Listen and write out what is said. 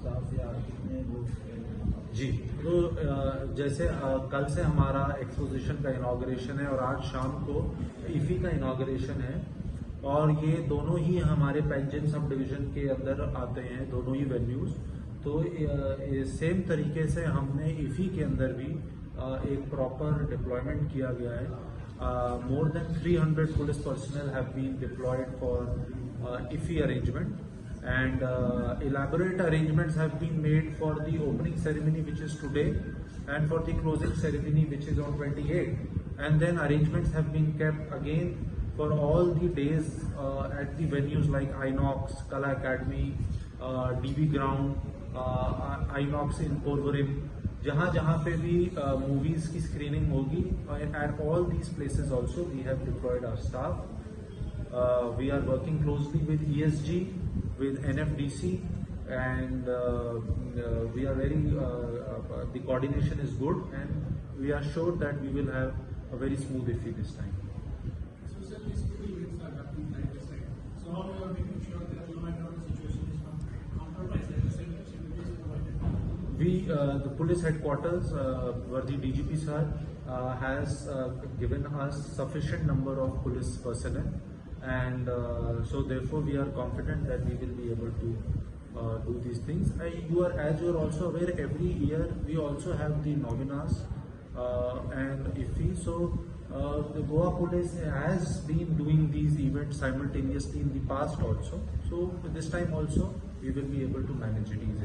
Staff या कितने लोग? जी, तो जैसे कल से हमारा एक्सपोजिशन का इनॉग्रेशन है और आज शाम को IFFI का इनॉग्रेशन है और ये दोनों ही हमारे पेंजिन सब डिवीजन के अंदर आते हैं, दोनों ही वेन्यूज। तो सेम तरीके से हमने IFFI के अंदर भी एक प्रॉपर डिप्लॉयमेंट किया गया है। More than 300 police personnel have been deployed for IFFI arrangement, and elaborate arrangements have been made for the opening ceremony, which is today, and for the closing ceremony, which is on 28th. And then arrangements have been kept again for all the days at the venues like Inox, Kala Academy, DB Ground, Inox in Porvorim, जहाँ जहाँ पे भी movies की screening होगी, at all these places also we have deployed our staff. We are working closely with ESG, with NFDC, and we are the coordination is good, and we are sure that we will have a very smooth IFFI this time. So sir, these two events are happening side by side. So how you are making sure that no matter what the situation is not compromised, at the same time security is provided? The police headquarters, the DGP sir, has given us sufficient number of police personnel, and so therefore we are confident that we will be able to do these things. As you are also aware, every year we also have the novenas and IFFI. So the Goa police has been doing these events simultaneously in the past also. So this time also we will be able to manage it easily.